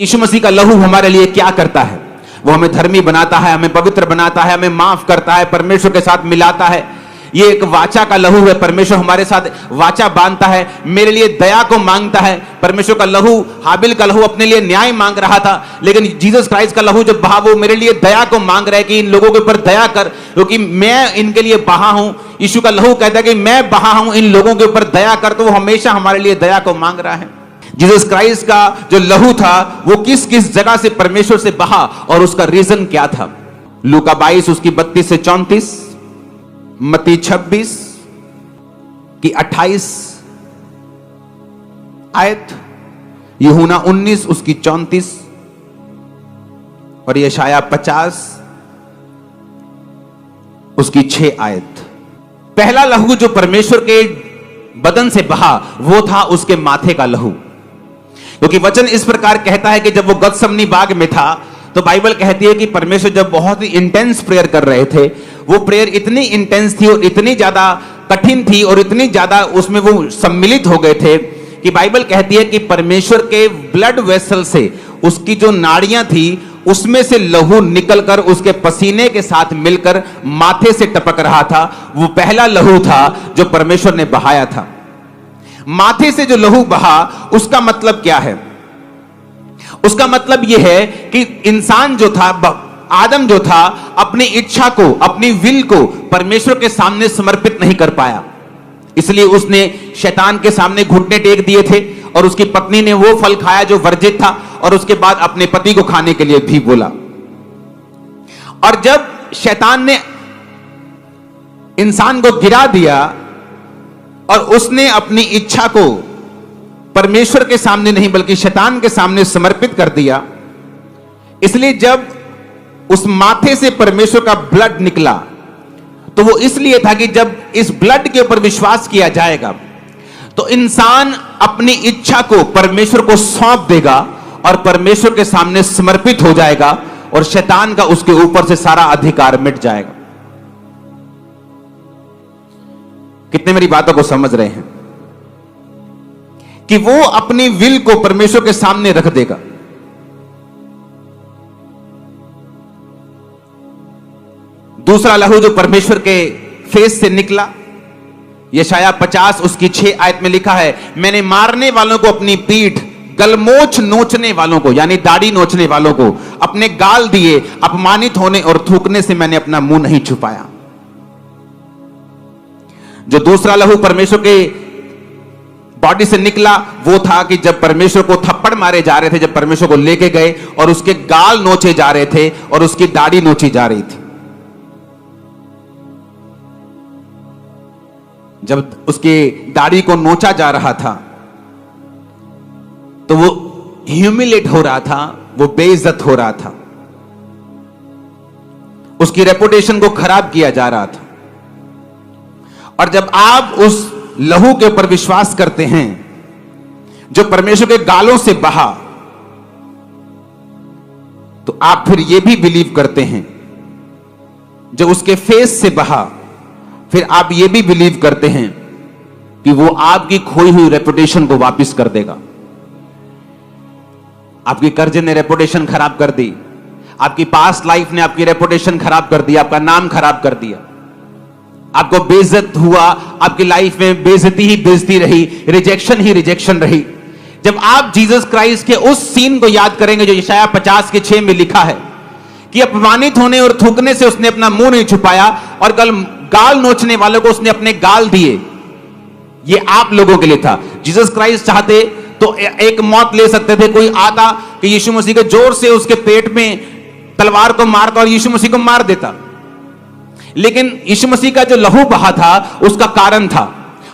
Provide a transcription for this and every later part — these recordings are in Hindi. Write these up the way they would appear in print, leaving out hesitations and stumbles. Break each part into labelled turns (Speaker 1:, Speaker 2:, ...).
Speaker 1: यीशु मसीह का लहू हमारे लिए क्या करता है? वो हमें धर्मी बनाता है, हमें पवित्र बनाता है, हमें माफ करता है, परमेश्वर के साथ मिलाता है। ये एक वाचा का लहू है। परमेश्वर हमारे साथ वाचा बांधता है, मेरे लिए दया को मांगता है। परमेश्वर का लहू, हाबिल का लहू अपने लिए न्याय मांग रहा था, लेकिन जीसस क्राइस्ट का लहू जब बहा, वो मेरे लिए दया को मांग रहा है कि इन लोगों के ऊपर दया कर, क्योंकि मैं इनके लिए बहा हूं। यीशु का लहू कहता है कि मैं बहा हूं, इन लोगों के ऊपर दया कर। तो वो हमेशा हमारे लिए दया को मांग रहा है। जीसस क्राइस्ट का जो लहू था वो किस किस जगह से परमेश्वर से बहा और उसका रीजन क्या था? लूका 22 उसकी 32 से 34, मत्ती 26 की 28 आयत, यूहन्ना 19 उसकी 34 और यशाया 50 उसकी 6 आयत। पहला लहू जो परमेश्वर के बदन से बहा वो था उसके माथे का लहू, क्योंकि वचन इस प्रकार कहता है कि जब वो गतसमनी बाग में था तो बाइबल कहती है कि परमेश्वर जब बहुत ही इंटेंस प्रेयर कर रहे थे, वो प्रेयर इतनी इंटेंस थी और इतनी ज्यादा कठिन थी और इतनी ज्यादा उसमें वो सम्मिलित हो गए थे कि बाइबल कहती है कि परमेश्वर के ब्लड वेसल से उसकी जो नाड़ियां थी उसमें से लहू निकलकर उसके पसीने के साथ मिलकर माथे से टपक रहा था। वो पहला लहू था जो परमेश्वर ने बहाया था। माथे से जो लहू बहा उसका मतलब क्या है? उसका मतलब यह है कि इंसान जो था, आदम जो था, अपनी इच्छा को, अपनी विल को परमेश्वर के सामने समर्पित नहीं कर पाया, इसलिए उसने शैतान के सामने घुटने टेक दिए थे और उसकी पत्नी ने वो फल खाया जो वर्जित था और उसके बाद अपने पति को खाने के लिए भी बोला। और जब शैतान ने इंसान को गिरा दिया और उसने अपनी इच्छा को परमेश्वर के सामने नहीं बल्कि शैतान के सामने समर्पित कर दिया, इसलिए जब उस माथे से परमेश्वर का ब्लड निकला तो वो इसलिए था कि जब इस ब्लड के ऊपर विश्वास किया जाएगा तो इंसान अपनी इच्छा को परमेश्वर को सौंप देगा और परमेश्वर के सामने समर्पित हो जाएगा और शैतान का उसके ऊपर से सारा अधिकार मिट जाएगा। कितने मेरी बातों को समझ रहे हैं कि वो अपनी विल को परमेश्वर के सामने रख देगा। दूसरा लहू जो परमेश्वर के फेस से निकला, यशाया 50 उसकी 6 आयत में लिखा है, मैंने मारने वालों को अपनी पीठ, गलमोछ नोचने वालों को यानी दाढ़ी नोचने वालों को अपने गाल दिए, अपमानित होने और थूकने से मैंने अपना मुंह नहीं छुपाया। जो दूसरा लहू परमेश्वर के बॉडी से निकला वो था कि जब परमेश्वर को थप्पड़ मारे जा रहे थे, जब परमेश्वर को लेके गए और उसके गाल नोचे जा रहे थे और उसकी दाढ़ी नोची जा रही थी। जब उसकी दाढ़ी को नोचा जा रहा था तो वो ह्यूमिलेट हो रहा था, वो बेइज्जत हो रहा था, उसकी रेपुटेशन को खराब किया जा रहा था। और जब आप उस लहू के ऊपर विश्वास करते हैं जो परमेश्वर के गालों से बहा, तो आप फिर यह भी बिलीव करते हैं जो उसके फेस से बहा, फिर आप यह भी बिलीव करते हैं कि वो आपकी खोई हुई रेपुटेशन को वापस कर देगा। आपकी कर्जे ने रेपुटेशन खराब कर दी, आपकी पास्ट लाइफ ने आपकी रेपुटेशन खराब कर दी, आपका नाम खराब कर दिया, आपको बेइज्जत हुआ, आपकी लाइफ में बेइज्जती ही बेइज्जती रही, रिजेक्शन ही रिजेक्शन रही। जब आप जीसस क्राइस्ट के उस सीन को याद करेंगे जो यशाया 50 के 6 में लिखा है कि अपमानित होने और थूकने से उसने अपना मुंह नहीं छुपाया और गाल नोचने वालों को उसने अपने गाल दिए, ये आप लोगों के लिए था। जीसस क्राइस्ट चाहते तो एक मौत ले सकते थे, कोई आता कि यीशु मसीह के जोर से उसके पेट में तलवार को मारता और यीशु मसीह को मार देता, लेकिन यीशु मसीह का जो लहू बहा था उसका कारण था,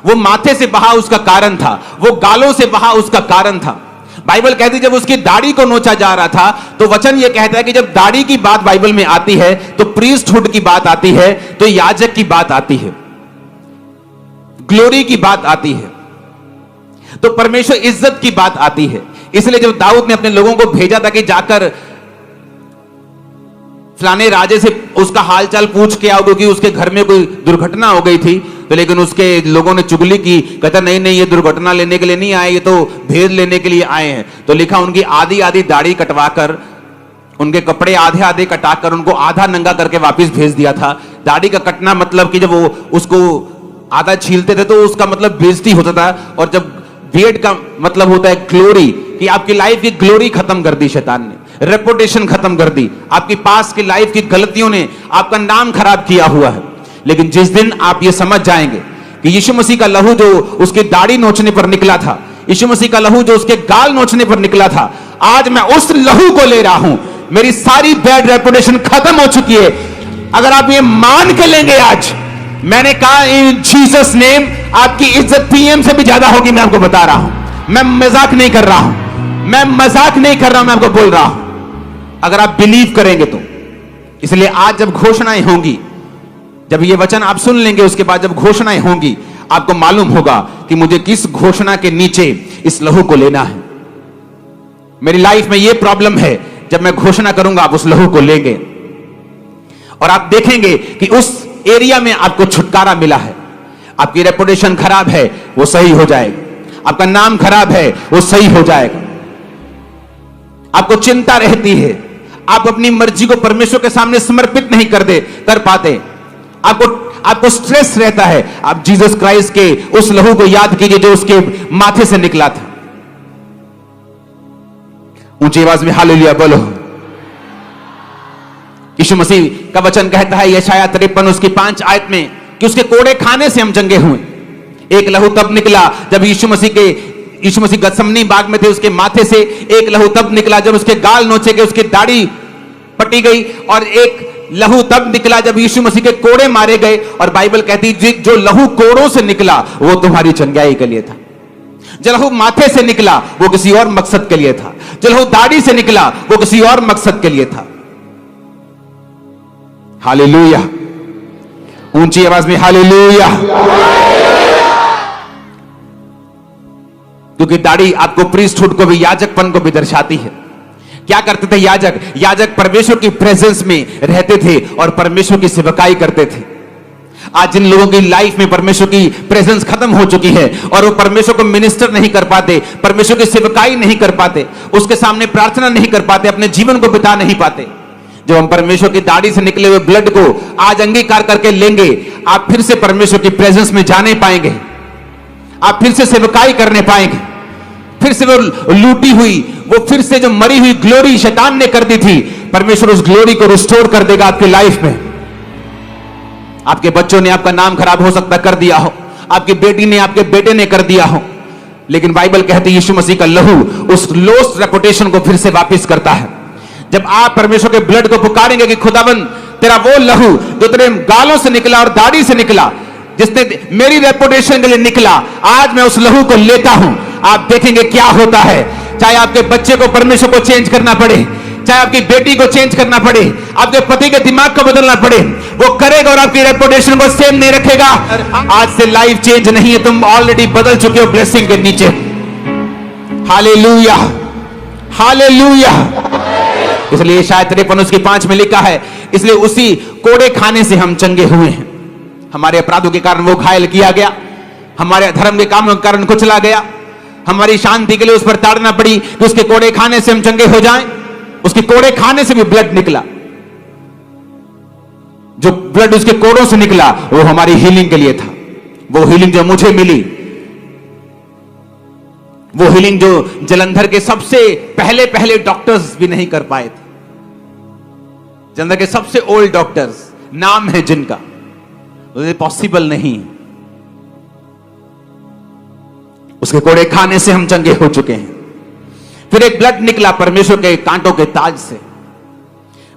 Speaker 1: वो माथे से बहा उसका कारण था, वो गालों से बहा उसका कारण था। बाइबल कहती है जब उसकी दाढ़ी को नोचा जा रहा था तो वचन ये कहता है कि जब दाढ़ी की बात बाइबल में आती है तो प्रीस्टहुड की बात आती है, तो याजक की बात आती है, ग्लोरी की बात आती है, तो परमेश्वर इज्जत की बात आती है। इसलिए जब दाऊद ने अपने लोगों को भेजा था कि जाकर फलाने राजे से उसका हालचाल पूछ के आओ क्योंकि उसके घर में कोई दुर्घटना हो गई थी, तो लेकिन उसके लोगों ने चुगली की, कहता नहीं नहीं ये दुर्घटना लेने के लिए नहीं आए, ये तो भेद लेने के लिए आए हैं। तो लिखा उनकी आधी आधी दाढ़ी कटवाकर, उनके कपड़े आधे आधे कटाकर उनको आधा नंगा करके वापस भेज दिया था। दाढ़ी का कटना मतलब कि जब वो उसको आधा छीलते थे तो उसका मतलब बेइज्जती होता था, और जब बियर्ड का मतलब होता है ग्लोरी, कि आपकी लाइफ की ग्लोरी खत्म कर दी शैतान ने, रेपुटेशन खत्म कर दी, आपकी पास की लाइफ की गलतियों ने आपका नाम खराब किया हुआ है। लेकिन जिस दिन आप ये समझ जाएंगे कि यीशु मसीह का लहू जो उसकी दाढ़ी नोचने पर निकला था, यीशु मसीह का लहू जो उसके गाल नोचने पर निकला था, आज मैं उस लहू को ले रहा हूं, मेरी सारी बैड रेपुटेशन खत्म हो चुकी है। अगर आप ये मान के लेंगे, आज मैंने कहा इन जीसस नेम आपकी इज्जत पीएम से भी ज्यादा होगी। मैं आपको बता रहा हूं, मैं मजाक नहीं कर रहा हूं, मैं मजाक नहीं कर रहा हूं, मैं आपको बोल रहा हूं। अगर आप बिलीव करेंगे तो। इसलिए आज जब घोषणाएं होंगी, जब ये वचन आप सुन लेंगे, उसके बाद जब घोषणाएं होंगी, आपको मालूम होगा कि मुझे किस घोषणा के नीचे इस लहू को लेना है। मेरी लाइफ में ये प्रॉब्लम है, जब मैं घोषणा करूंगा आप उस लहू को लेंगे और आप देखेंगे कि उस एरिया में आपको छुटकारा मिला है। आपकी रेपुटेशन खराब है, वो सही हो जाएगा। आपका नाम खराब है, वो सही हो जाएगा। आपको चिंता रहती है, आप अपनी मर्जी को परमेश्वर के सामने समर्पित नहीं कर पाते, आपको स्ट्रेस रहता है। आप जीसस क्राइस्ट के उस लहू को याद कीजिए जो उसके माथे से निकला था। ऊंची आवाज में हालेलुया बोलो। यीशु मसीह का वचन कहता है यशायाह 53 उसकी 5 आयत में कि उसके कोड़े खाने से हम चंगे हुए। एक लहू तब निकला जब यीशु मसीह गतसमनी बाग में थे, उसके माथे से। एक लहू तब निकला जब उसके गाल नोचे गए, उसकी दाढ़ी पटी गई। और एक लहू तब निकला जब यीशु मसीह के कोड़े मारे गए। और बाइबल कहती है जो लहू कोड़ों से निकला वो तुम्हारी चंगाई के लिए था। जो लहू माथे से निकला वो किसी और मकसद के लिए था। जो लहू दाढ़ी से निकला वो किसी और मकसद के लिए था। हालेलुया, ऊंची आवाज में हालेलुया। क्योंकि दाढ़ी आपको प्रीस्टहुड को भी, याजकपन को भी दर्शाती है। क्या करते थे याजक परमेश्वर की प्रेजेंस में रहते थे और परमेश्वर की सेवकाई करते थे। आज जिन लोगों की लाइफ में परमेश्वर की प्रेजेंस खत्म हो चुकी है और वो परमेश्वर को मिनिस्टर नहीं कर पाते, परमेश्वर की सेवकाई नहीं कर पाते, उसके सामने प्रार्थना नहीं कर पाते, अपने जीवन को बिता नहीं पाते। जब हम परमेश्वर की दाढ़ी से निकले हुए ब्लड को आज अंगीकार करके लेंगे, आप फिर से परमेश्वर की प्रेजेंस में जाने पाएंगे, आप फिर से सेवकाई करने पाएंगे। फिर से वो लूटी हुई, वो फिर से जो मरी हुई ग्लोरी शैतान ने कर दी थी, परमेश्वर उस ग्लोरी को रिस्टोर कर देगा आपकी लाइफ में। आपके बच्चों ने आपका नाम खराब हो सकता कर दिया हो, आपकी बेटी ने, आपके बेटे ने कर दिया हो, लेकिन बाइबल कहती है यीशु मसीह का लहू उस लॉस्ट रेपुटेशन को फिर से वापस करता है। जब आप परमेश्वर के ब्लड को पुकारेंगे कि खुदावन तेरा वो लहू जो तेरे गालों से निकला और दाढ़ी से निकला, जिसने मेरी रेपुटेशन के लिए निकला, आज मैं उस लहू को लेता हूं। आप देखेंगे क्या होता है। चाहे आपके बच्चे को परमेश्वर को चेंज करना पड़े, चाहे आपकी बेटी को चेंज करना पड़े, आपके पति के दिमाग को बदलना पड़े, वो करेगा और आपकी रेपुटेशन को सेम नहीं रखेगा। आज से लाइफ चेंज नहीं है, तुम ऑलरेडी बदल चुके हो ब्लेसिंग के नीचे। Hallelujah, hallelujah. इसलिए शायद 53 उसकी 5 में लिखा है, इसलिए उसी कोड़े खाने से हम चंगे हुए हैं। हमारे अपराधों के कारण वो घायल किया गया, हमारे धर्म के कामों के कारण कुचला गया, हमारी शांति के लिए उस पर ताड़ना पड़ी कि उसके कोड़े खाने से हम चंगे हो जाएं। उसके कोड़े खाने से भी ब्लड निकला, जो ब्लड उसके कोड़ों से निकला वो हमारी हीलिंग के लिए था। वो हीलिंग जो मुझे मिली, वो हीलिंग जो जलंधर के सबसे पहले डॉक्टर्स भी नहीं कर पाए थे। जलंधर के सबसे ओल्ड डॉक्टर्स, नाम है जिनका, पॉसिबल नहीं। उसके कोड़े खाने से हम चंगे हो चुके हैं। फिर एक ब्लड निकला परमेश्वर के कांटों के ताज से।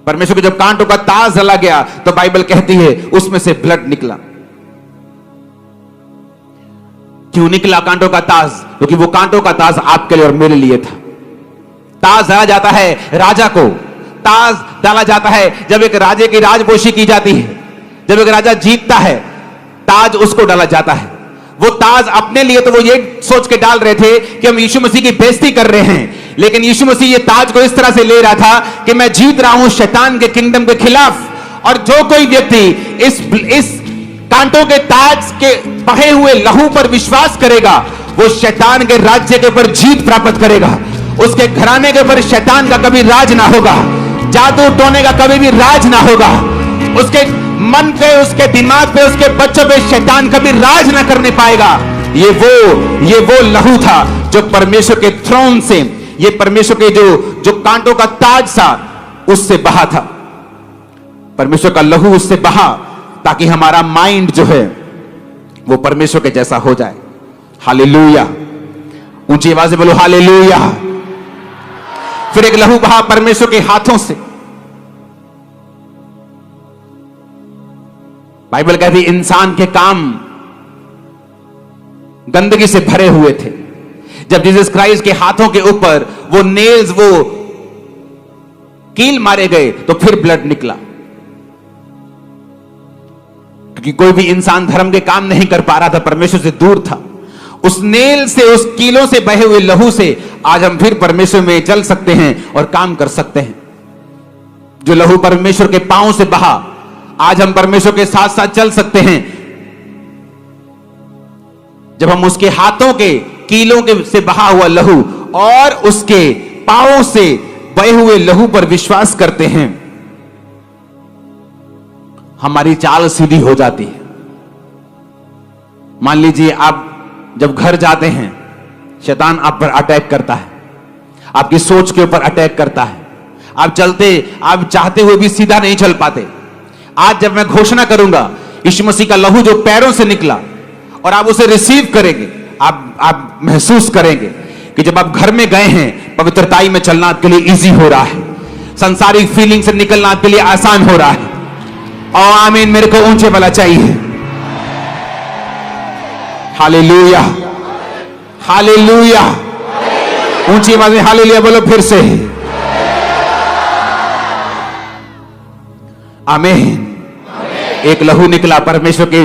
Speaker 1: परमेश्वर के जब कांटों का ताज जला गया तो बाइबल कहती है उसमें से ब्लड निकला। क्यों निकला कांटों का ताज? क्योंकि वो कांटों का ताज आपके लिए और मेरे लिए था। ताज डाला जाता है राजा को, ताज डाला जाता है जब एक राजे की राजपोशी की जाती है, जब एक राजा जीतता है ताज उसको डाला जाता है। वो ताज अपने लिए तो वो ये सोच के डाल रहे थे कि हम यीशु मसीह की बेइज्जती कर रहे हैं, लेकिन यीशु मसीह ये ताज को इस तरह से ले रहा था कि मैं जीत रहा हूं शैतान के किंगडम के खिलाफ। और जो कोई व्यक्ति इस कांटों के ताज के बहे हुए लहू पर विश्वास करेगा, वो शैतान के राज्य के ऊपर जीत प्राप्त करेगा। उसके घराने के ऊपर शैतान का कभी राज ना होगा, जादू टोने का कभी भी राज ना होगा। उसके मन पे, उसके दिमाग पे, उसके बच्चों पे शैतान कभी राज ना करने पाएगा। ये वो लहू था जो परमेश्वर के थ्रोन से, ये परमेश्वर के जो कांटों का ताज था उससे बहा था। परमेश्वर का लहू उससे बहा ताकि हमारा माइंड जो है वो परमेश्वर के जैसा हो जाए। हालेलुया, ऊंची आवाज से बोलो हालेलुया। फिर एक लहू बहा परमेश्वर के हाथों से। बाइबल कहती इंसान के काम गंदगी से भरे हुए थे। जब जीसस क्राइस्ट के हाथों के ऊपर वो नेल्स, वो कील मारे गए तो फिर ब्लड निकला, क्योंकि कोई भी इंसान धर्म के काम नहीं कर पा रहा था, परमेश्वर से दूर था। उस नेल से, उस कीलों से बहे हुए लहू से आज हम फिर परमेश्वर में चल सकते हैं और काम कर सकते हैं। जो लहू परमेश्वर के पांव से बहा, आज हम परमेश्वर के साथ साथ चल सकते हैं। जब हम उसके हाथों के कीलों के से बहा हुआ लहू और उसके पांवों से बहे हुए लहू पर विश्वास करते हैं, हमारी चाल सीधी हो जाती है। मान लीजिए आप जब घर जाते हैं, शैतान आप पर अटैक करता है, आपकी सोच के ऊपर अटैक करता है, आप चाहते हुए भी सीधा नहीं चल पाते। आज जब मैं घोषणा करूंगा यीशु मसीह का लहू जो पैरों से निकला और आप उसे रिसीव करेंगे, आप महसूस करेंगे कि जब आप घर में गए हैं, पवित्रताई में चलना आपके लिए इजी हो रहा है, संसारिक फीलिंग से निकलना आपके लिए आसान हो रहा है। और आमीन, मेरे को ऊंचे वाला चाहिए। हालेलुया, हालेलुया, ऊंची आवाज में हालेलुया बोलो फिर से। आमीन। एक लहू निकला परमेश्वर के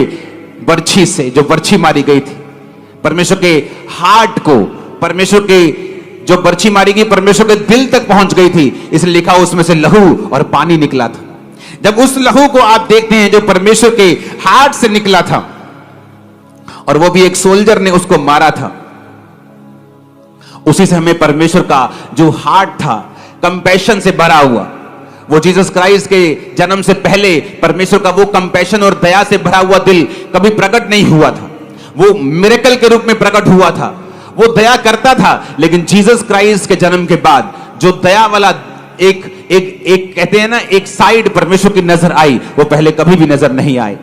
Speaker 1: बर्छी से, जो बर्छी मारी गई थी, परमेश्वर के हार्ट को, परमेश्वर के जो बर्छी मारी गई परमेश्वर के दिल तक पहुंच गई थी, इसलिए लिखा उसमें से लहू और पानी निकला था। जब उस लहू को आप देखते हैं जो परमेश्वर के हार्ट से निकला था, और वो भी एक सोल्जर ने उसको मारा था, उसी से हमें परमेश्वर का जो हार्ट था कंपैशन से भरा हुआ, वो जीसस क्राइस्ट के जन्म से पहले परमेश्वर का वो कंपैशन और दया से भरा हुआ दिल कभी प्रकट नहीं हुआ था। वो मिरेकल के रूप में प्रकट हुआ था, वो दया करता था, लेकिन जीसस क्राइस्ट के जन्म के बाद जो दया वाला एक कहते हैं ना, एक साइड परमेश्वर की नजर आई, वो पहले कभी भी नजर नहीं आई।